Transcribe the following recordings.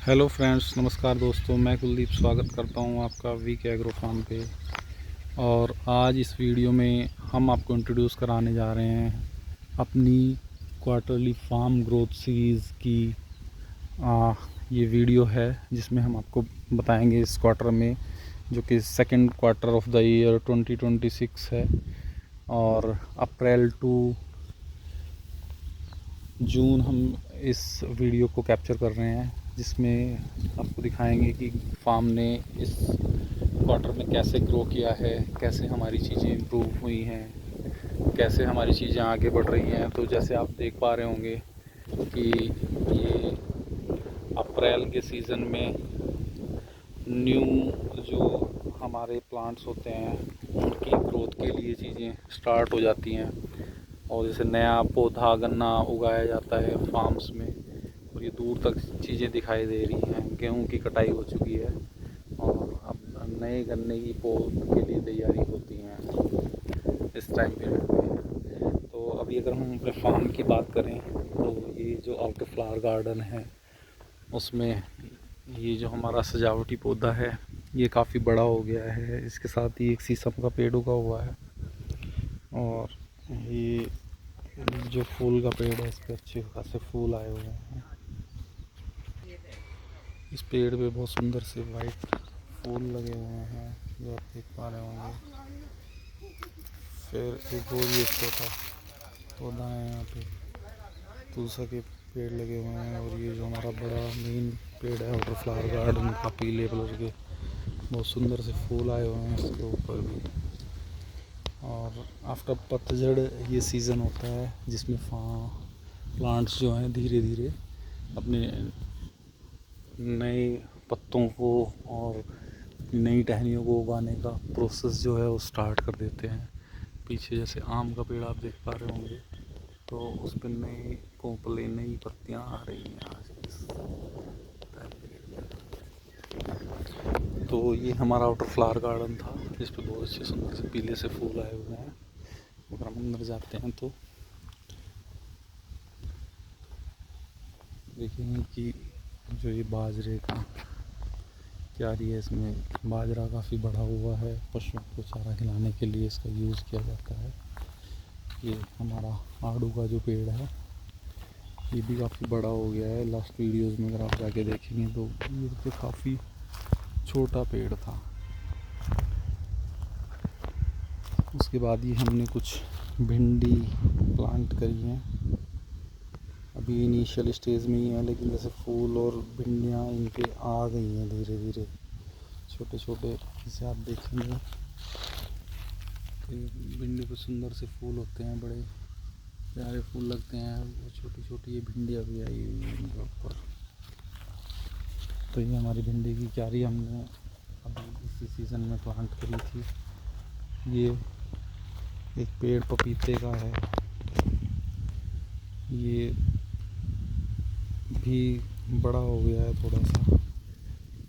Hello friends, नमस्कार दोस्तों। मैं कुलदीप स्वागत करता हूं आपका वीके एग्रो फार्म पे। और आज इस वीडियो में हम आपको इंट्रोड्यूस कराने जा रहे हैं अपनी क्वार्टरली फार्म ग्रोथ सीरीज़ की ये वीडियो है, जिसमें हम आपको बताएंगे इस क्वार्टर में, जो कि second quarter of the year 2026 है, और अप्रैल टू जून हम इस वीडियो को कैप्चर कर रहे हैं, जिसमें आपको दिखाएंगे कि फार्म ने इस क्वार्टर में कैसे ग्रो किया है, कैसे हमारी चीज़ें इम्प्रूव हुई हैं, कैसे हमारी चीज़ें आगे बढ़ रही हैं। तो जैसे आप देख पा रहे होंगे कि ये अप्रैल के सीज़न में न्यू जो हमारे प्लांट्स होते हैं उनकी ग्रोथ के लिए चीज़ें स्टार्ट हो जाती हैं। और जैसे नया पौधा गन्ना उगाया जाता है फार्म्स में, और ये दूर तक चीज़ें दिखाई दे रही हैं। गेहूं की कटाई हो चुकी है और अब नए गन्ने की पौध के लिए तैयारी होती हैं इस टाइम पीरियड में। तो अभी अगर हम अपने फार्म की बात करें तो ये जो आउटर फ्लावर गार्डन है उसमें ये जो हमारा सजावटी पौधा है ये काफ़ी बड़ा हो गया है। इसके साथ ही एक शीशम का पेड़ उगा हुआ है, और ये जो फूल का पेड़ है इस पर अच्छे खासे फूल आए हुए हैं। इस पेड़ पे बहुत सुंदर से वाइट फूल लगे हुए हैं, जो आप देख पा रहे होंगे। फिर एक और ये छोटा पौधा है, यहाँ पे तुलसा के पेड़ लगे हुए हैं। और ये जो हमारा बड़ा मेन पेड़ है वाटर फ्लावर गार्डन का, पीले कलर के बहुत सुंदर से फूल आए हुए हैं इसके ऊपर भी। और आफ्टर पतझड़ ये सीज़न होता है जिसमें प्लांट्स जो हैं धीरे धीरे अपने नए पत्तों को और नई टहनियों को उगाने का प्रोसेस जो है वो स्टार्ट कर देते हैं। पीछे जैसे आम का पेड़ आप देख पा रहे होंगे, तो उस पर नए कोंपले नई पत्तियां आ रही हैं आज इस टाइम पीरियड। तो ये हमारा आउटर फ्लावर गार्डन था, जिस पे बहुत अच्छे सुंदर से पीले से फूल आए हुए हैं। अगर हम अंदर जाते हैं तो देखेंगे कि जो ये बाजरे का क्यारी है, इसमें बाजरा काफ़ी बढ़ा हुआ है। पशुओं को चारा खिलाने के लिए इसका यूज़ किया जाता है। ये हमारा आड़ू का जो पेड़ है ये भी काफ़ी बड़ा हो गया है। लास्ट वीडियोस में अगर आप जाके देखेंगे तो ये तो काफ़ी छोटा पेड़ था। उसके बाद ये हमने कुछ भिंडी प्लांट करी हैं, अभी इनिशियल स्टेज में ही है, लेकिन जैसे फूल और भिंडियाँ इनके आ गई हैं धीरे धीरे, छोटे छोटे। जैसे आप देखेंगे तो भिंडी पे सुंदर से फूल होते हैं, बड़े प्यारे फूल लगते हैं। वो छोटी छोटी ये भिंडियाँ भी आई हुई हैं इनके ऊपर। तो ये हमारी भिंडी की क्यारी हमने अभी इसी सीज़न में प्लांट करी थी। ये एक पेड़ पपीते का है, ये भी बड़ा हो गया है थोड़ा सा,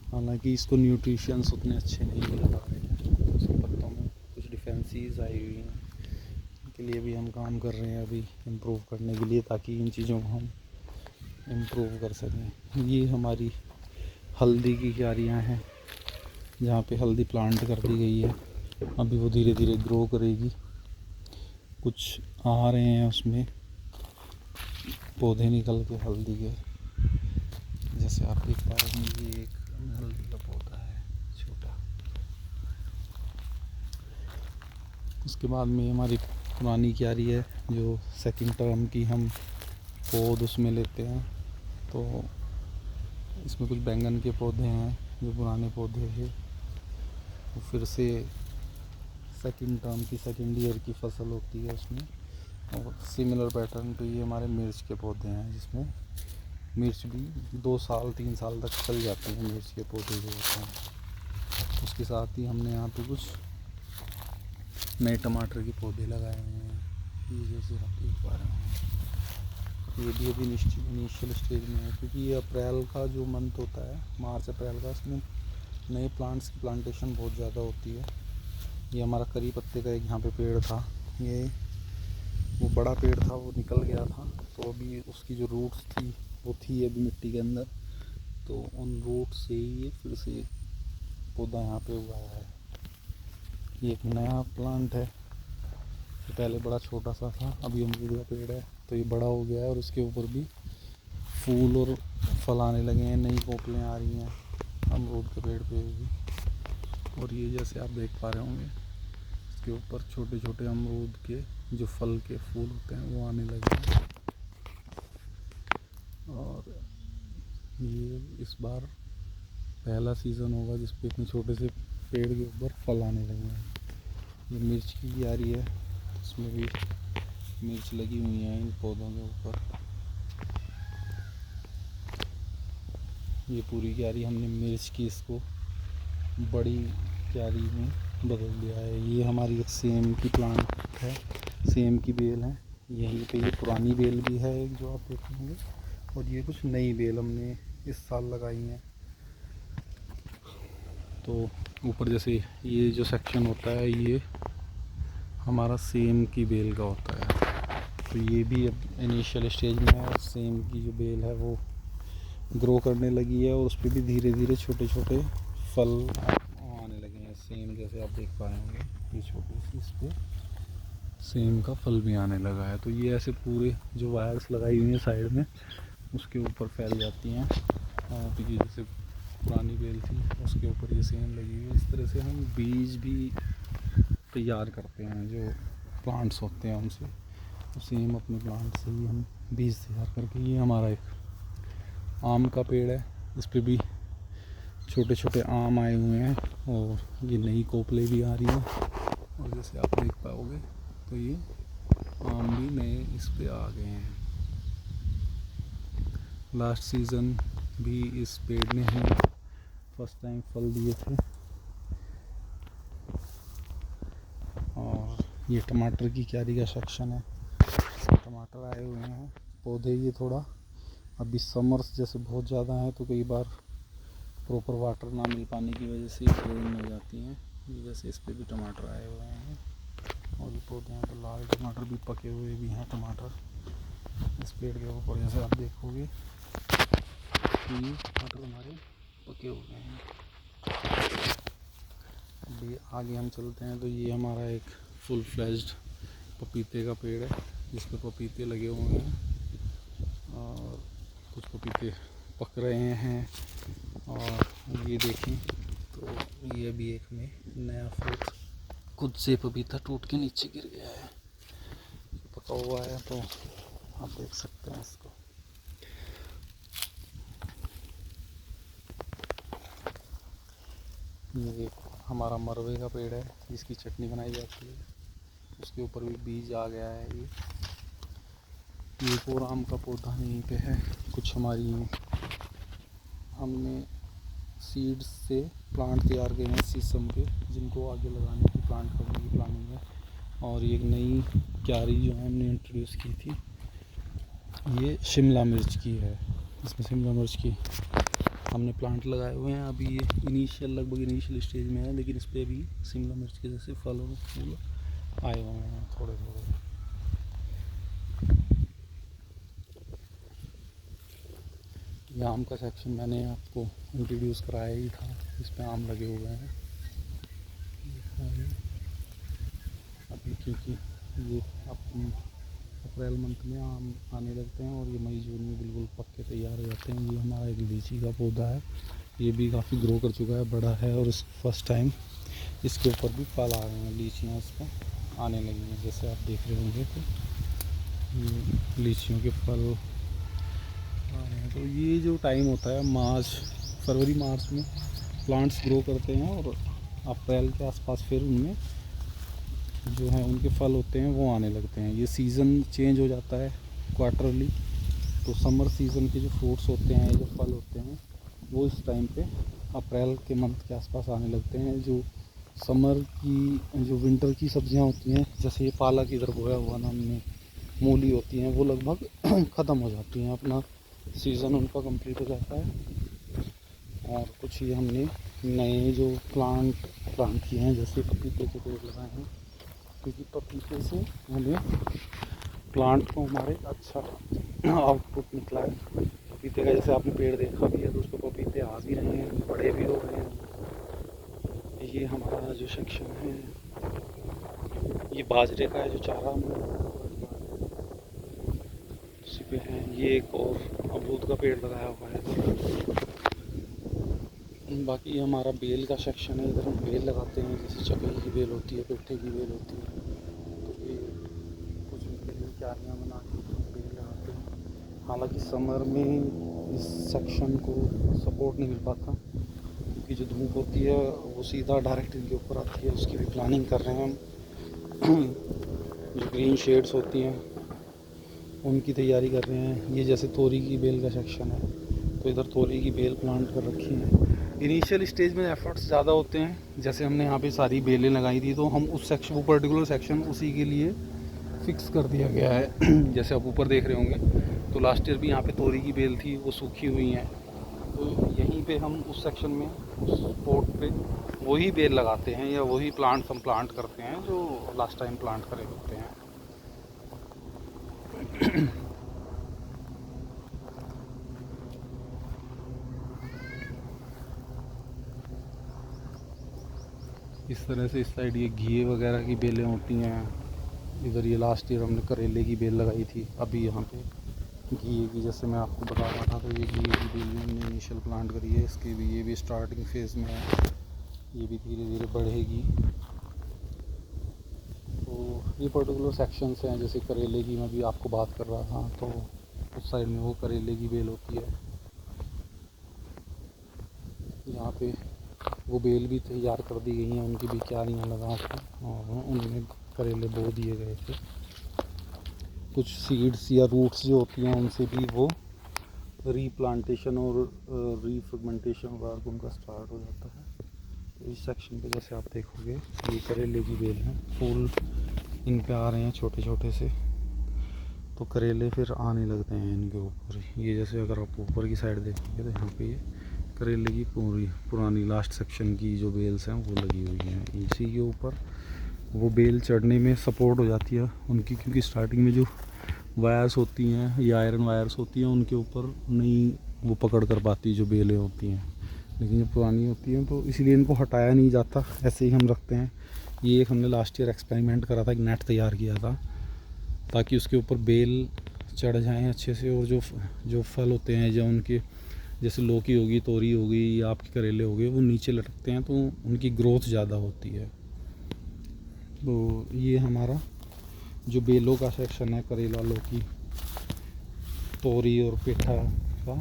हालांकि इसको न्यूट्रिशंस उतने अच्छे नहीं मिल पा रहे हैं। उसके पत्तों में कुछ डिफेंसीज आई हुई हैं, इनके लिए भी हम काम कर रहे हैं अभी इम्प्रूव करने के लिए, ताकि इन चीज़ों को हम इम्प्रूव कर सकें। ये हमारी हल्दी की क्यारियाँ हैं, जहाँ पे हल्दी प्लांट कर दी गई है। अभी वो धीरे धीरे ग्रो करेगी। कुछ आ रहे हैं उसमें पौधे निकल के हल्दी के, जैसे आप देख पा रहे हैं। ये एक हल्दी का पौधा है छोटा। उसके बाद में हमारी पुरानी क्यारी है, जो सेकंड टर्म की हम पौध उसमें लेते हैं। तो इसमें कुछ बैंगन के पौधे हैं जो पुराने पौधे हैं, तो फिर से सेकंड टर्म की सेकंड ईयर की फसल होती है उसमें। और सिमिलर पैटर्न तो ये हमारे मिर्च के पौधे हैं, जिसमें मिर्च भी 2 साल 3 साल तक चल जाते हैं मिर्च के पौधे जो होते हैं। उसके साथ ही हमने यहाँ पे कुछ नए टमाटर के पौधे लगाए हुए हैं, ये जैसे आप देख पा रहे हैं। ये भी अभी इनिशियल स्टेज में है, क्योंकि ये अप्रैल का जो मंथ होता है, मार्च अप्रैल का, इसमें नए प्लांट्स की प्लांटेशन बहुत ज़्यादा होती है। ये हमारा करी पत्ते का एक यहाँ पे पेड़ था, ये वो बड़ा पेड़ था, वो निकल गया था। तो अभी उसकी जो रूट्स थी वो थी अभी मिट्टी के अंदर, तो उन रूट से ही ये फिर से पौधा यहाँ पे उगाया है। ये एक नया प्लांट है, ये पहले बड़ा छोटा सा था, अभी अमरूद का पेड़ है तो ये बड़ा हो गया है और उसके ऊपर भी फूल और फल आने लगे हैं, नई कोपलें आ रही हैं अमरूद के पेड़ पे भी। और ये जैसे आप देख पा रहे होंगे इसके ऊपर छोटे छोटे अमरूद के जो फल के फूल होते हैं वो आने लगे हैं। और ये इस बार पहला सीज़न होगा जिस पे इतने छोटे से पेड़ के ऊपर फल आने लगे हैं। ये मिर्च की क्यारी है, इसमें भी मिर्च लगी हुई है इन पौधों के ऊपर। ये पूरी क्यारी हमने मिर्च की इसको बड़ी क्यारी में बदल दिया है। ये हमारी एक सेम की प्लांट है, सेम की बेल है। यहीं पे ये पुरानी बेल भी है एक जो आप देखेंगे, और ये कुछ नई बेल हमने इस साल लगाई हैं। तो ऊपर जैसे ये जो सेक्शन होता है ये हमारा सेम की बेल का होता है। तो ये भी अब इनिशियल स्टेज में है और सेम की जो बेल है वो ग्रो करने लगी है और उस पर भी धीरे धीरे छोटे छोटे फल आने लगे हैं। सेम जैसे आप देख पा रहे होंगे ये छोटी सी इस पर सेम का फल भी आने लगा है। तो ये ऐसे पूरे जो वायर्स लगाई हुई हैं साइड में उसके ऊपर फैल जाती हैं। और ये जैसे पुरानी बेल थी उसके ऊपर ये सेम लगी हुई है। इस तरह से हम बीज भी तैयार करते हैं जो प्लांट्स होते हैं उनसे, तो सेम अपने प्लांट से ही हम बीज तैयार करके। ये हमारा एक आम का पेड़ है, इस पर भी छोटे छोटे आम आए हुए हैं और ये नई कोपले भी आ रही हैं। और जैसे आप देख पाओगे तो ये आम भी नए इस पे आ गए हैं। लास्ट सीज़न भी इस पेड़ ने ही फर्स्ट टाइम फल दिए थे। और ये टमाटर की क्यारी का सेक्शन है, टमाटर आए हुए हैं पौधे। ये थोड़ा अभी समर्स जैसे बहुत ज़्यादा हैं तो कई बार प्रॉपर वाटर ना मिल पाने की वजह से ग्रोइंग हो जाती हैं। ये जैसे इस पे भी टमाटर आए हुए हैं और ये पौधे हैं तो लाल टमाटर भी पके हुए भी हैं टमाटर इस पेड़ के ऊपर। जैसे आप देखोगे ये टमाटर हमारे पके हुए हैं। अभी आगे हम चलते हैं तो ये हमारा एक फुल फ्लेज्ड पपीते का पेड़ है जिस पे पपीते लगे हुए हैं और कुछ पपीते पक रहे हैं। और ये देखें तो ये भी एक में नया फ्रूट खुद से पपीता टूट के नीचे गिर गया है, पका हुआ है तो आप देख सकते हैं इसको। ये हमारा मरवे का पेड़ है जिसकी चटनी बनाई जाती है, उसके ऊपर भी बीज आ गया है। ये एक और आम का पौधा यहीं पे है। कुछ हमारी हमने सीड्स से प्लांट तैयार किए हैं शीशम के जिनको आगे लगाने की प्लांट करने की प्लानिंग है। और ये एक नई क्यारी जो है हमने इंट्रोड्यूस की थी ये शिमला मिर्च की है। इसमें शिमला मिर्च की हमने प्लांट लगाए हुए हैं। अभी ये लगभग इनिशियल स्टेज में है लेकिन इस पर भी शिमला मिर्च के जैसे फल और फूल आए हुए हैं थोड़े थोड़े। ये आम का सेक्शन मैंने आपको इंट्रोड्यूस कराया ही था, इस पे आम लगे हुए हैं अभी क्योंकि ये अप्रैल मंथ में आम आने लगते हैं और ये मई जून में बिल्कुल पक के तैयार हो जाते हैं। ये हमारा एक लीची का पौधा है, ये भी काफ़ी ग्रो कर चुका है, बड़ा है और इस फर्स्ट टाइम इसके ऊपर भी फल आ रहे हैं, लीचियाँ इस पर आने लगी हैं जैसे आप देख रहे होंगे। तो ये लीचियों के फल आ रहे हैं। तो ये जो टाइम होता है फरवरी मार्च में प्लांट्स ग्रो करते हैं और अप्रैल के आसपास फिर उनमें जो है उनके फल होते हैं वो आने लगते हैं। ये सीज़न चेंज हो जाता है क्वार्टरली, तो समर सीज़न के जो फ्रूट्स होते हैं जो फल होते हैं वो इस टाइम पे अप्रैल के मंथ के आसपास आने लगते हैं। जो समर की जो विंटर की सब्जियां होती हैं जैसे ये पालक इधर बोया हुआ ना हमने, मूली होती हैं, वो लगभग ख़त्म हो जाती हैं, अपना सीज़न उनका कंप्लीट हो जाता है। और कुछ ये हमने नए जो प्लांट किए हैं जैसे पपीते के पेड़ लगाए हैं क्योंकि पपीते से हमें प्लांट को हमारे अच्छा आउटपुट निकला है। पपीते का जैसे आपने पेड़ देखा भी है तो उस पर पपीते आ भी रहे हैं, बड़े भी हो रहे हैं। ये हमारा जो सेक्शन है ये बाजरे का है, जो चारा हमने उसी पे है। ये एक और अमरूद का पेड़ लगाया हुआ है इधर। बाकी हमारा बेल का सेक्शन है, इधर हम बेल लगाते हैं, जैसे चकई की बेल होती है, पिट्ठे की बेल होती है, तो ये कुछ उनके लिए क्यारियाँ बना के बेल लगाते हैं। हालांकि समर में इस सेक्शन को सपोर्ट नहीं मिल पाता क्योंकि जो धूप होती है वो सीधा डायरेक्ट इनके ऊपर आती है। उसकी भी प्लानिंग कर रहे हैं हम। जो ग्रीन शेड्स होती हैं उनकी तैयारी कर रहे हैं। ये जैसे तोरी की बेल का सेक्शन है तो इधर तोरी की बेल प्लांट कर रखी है। इनिशियल स्टेज में एफर्ट्स ज़्यादा होते हैं। जैसे हमने यहाँ पे सारी बेलें लगाई थी तो हम उस सेक्शन, वो पर्टिकुलर सेक्शन उसी के लिए फिक्स कर दिया गया है। जैसे आप ऊपर देख रहे होंगे तो लास्ट ईयर भी यहाँ पे तोरी की बेल थी, वो सूखी हुई हैं, तो यहीं पे हम उस सेक्शन में, उस स्पॉट पे वही बेल लगाते हैं या वही प्लांट्स हम प्लांट करते हैं जो लास्ट टाइम प्लांट करे होते हैं। इस तरह से इस साइड ये घिए वगैरह की बेलें होती हैं। इधर ये लास्ट ईयर हमने करेले की बेल लगाई थी। अभी यहाँ पे घिए की, जैसे मैं आपको बता रहा था, तो ये घिए की बेल हमने इनिशियल प्लांट करी है। इसकी भी, ये भी स्टार्टिंग फेज़ में है, ये भी धीरे धीरे बढ़ेगी। तो ये पर्टिकुलर सेक्शंस हैं। जैसे करेले की मैं भी आपको बात कर रहा था, तो उस साइड में वो करेले की बेल होती है। यहाँ पे वो बेल भी तैयार कर दी गई हैं, उनकी भी क्यारियाँ लगा के और उनमें करेले बो दिए गए थे। कुछ सीड्स या रूट्स जो होती हैं उनसे भी वो रीप्लांटेशन और रीफ्रेगमेंटेशन वर्क उनका स्टार्ट हो जाता है। तो इस सेक्शन पे जैसे आप देखोगे ये करेले की बेल हैं, फूल इन पे आ रहे हैं छोटे छोटे से, तो करेले फिर आने लगते हैं इनके ऊपर। ये जैसे अगर आप ऊपर की साइड देखेंगे तो यहाँ पे ये करेले की पूरी पुरानी लास्ट सेक्शन की जो बेल्स हैं वो लगी हुई हैं। इसी के ऊपर वो बेल चढ़ने में सपोर्ट हो जाती है उनकी, क्योंकि स्टार्टिंग में जो वायर्स होती हैं या आयरन वायर्स होती हैं उनके ऊपर नहीं वो पकड़ कर पाती जो बेलें होती हैं, लेकिन जो पुरानी होती हैं तो इसलिए इनको हटाया नहीं जाता, ऐसे ही हम रखते हैं। ये एक हमने लास्ट ईयर एक्सपेरिमेंट करा था, एक नेट तैयार किया था ताकि उसके ऊपर बेल चढ़ जाएँ अच्छे से, और जो फल होते हैं, जो उनके जैसे लौकी होगी, तोरी होगी या आपके करेले हो गए, वो नीचे लटकते हैं तो उनकी ग्रोथ ज़्यादा होती है। तो ये हमारा जो बेलों का सेक्शन है, करेला, लौकी, तोरी और पेठा का,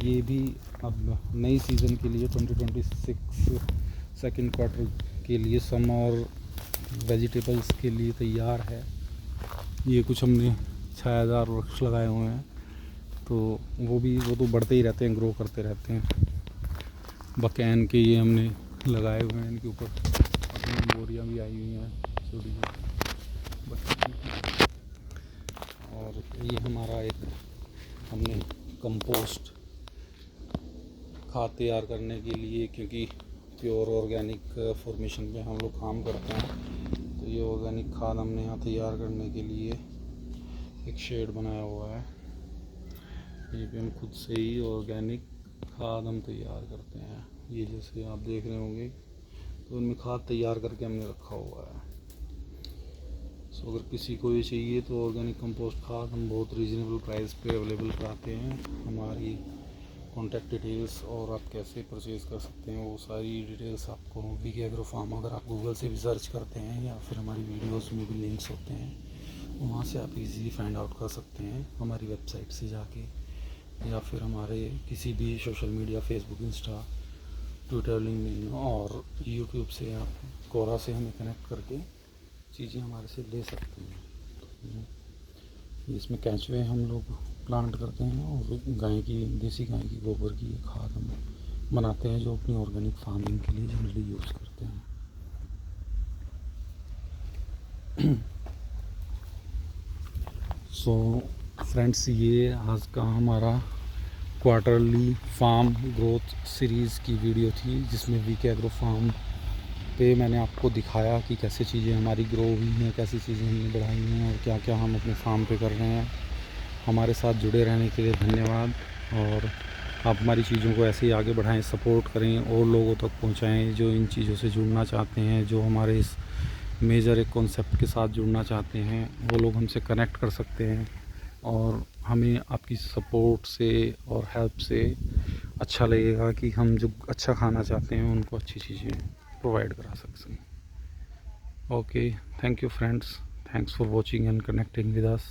ये भी अब नई सीज़न के लिए 2026 सेकंड क्वार्टर के लिए समर वेजिटेबल्स के लिए तैयार है। ये कुछ हमने छायादार वृक्ष लगाए हुए हैं, तो वो तो बढ़ते ही रहते हैं, ग्रो करते रहते हैं। बकैन के ये हमने लगाए हुए हैं, इनके ऊपर अपनी बोरियाँ भी आई हुई हैं छोटी। और ये हमारा एक हमने कंपोस्ट खाद तैयार करने के लिए, क्योंकि प्योर ऑर्गेनिक फॉर्मेशन पे हम लोग काम करते हैं, तो ये ऑर्गेनिक खाद हमने यहाँ तैयार करने के लिए एक शेड बनाया हुआ है। ये भी हम खुद से ही ऑर्गेनिक खाद हम तैयार करते हैं। ये जैसे आप देख रहे होंगे तो उनमें खाद तैयार करके हमने रखा हुआ है। सो अगर किसी को ये चाहिए तो ऑर्गेनिक कंपोस्ट खाद हम बहुत रीज़नेबल प्राइस पे अवेलेबल कराते हैं। हमारी कॉन्टैक्ट डिटेल्स और आप कैसे परचेज़ कर सकते हैं वो सारी डिटेल्स आपको वीके एग्रो फार्म, अगर आप गूगल से भी सर्च करते हैं या फिर हमारी वीडियोस में भी लिंक्स होते हैं, वहाँ से आप इजीली फाइंड आउट कर सकते हैं हमारी वेबसाइट से जाके, या फिर हमारे किसी भी social media, Facebook, Insta, Twitter, LinkedIn और यूट्यूब से आप कोरा से हमें कनेक्ट करके चीज़ें हमारे से ले सकते हैं। इसमें केंचुए हम लोग प्लांट करते हैं और गाय की, देसी गाय की गोबर की खाद हम बनाते हैं जो अपनी ऑर्गेनिक फार्मिंग के लिए जनरली यूज़ करते हैं। सो फ्रेंड्स, ये आज का हमारा क्वार्टरली फार्म ग्रोथ सीरीज़ की वीडियो थी, जिसमें वीके एग्रो फार्म पे मैंने आपको दिखाया कि कैसे चीज़ें हमारी ग्रो हुई हैं, कैसी चीज़ें हमने बढ़ाई हैं और क्या क्या हम अपने फार्म पे कर रहे हैं। हमारे साथ जुड़े रहने के लिए धन्यवाद। और आप हमारी चीज़ों को ऐसे ही आगे बढ़ाएं, सपोर्ट करें और लोगों तक पहुंचाएं जो इन चीज़ों से जुड़ना चाहते हैं, जो हमारे इस मेजर एक कॉन्सेप्ट के साथ जुड़ना चाहते हैं। वो लोग हमसे कनेक्ट कर सकते हैं और हमें आपकी सपोर्ट से और हेल्प से अच्छा लगेगा कि हम जो अच्छा खाना चाहते हैं उनको अच्छी चीज़ें प्रोवाइड करा सकते हैं। Okay, thank you friends, thanks for watching and connecting with us.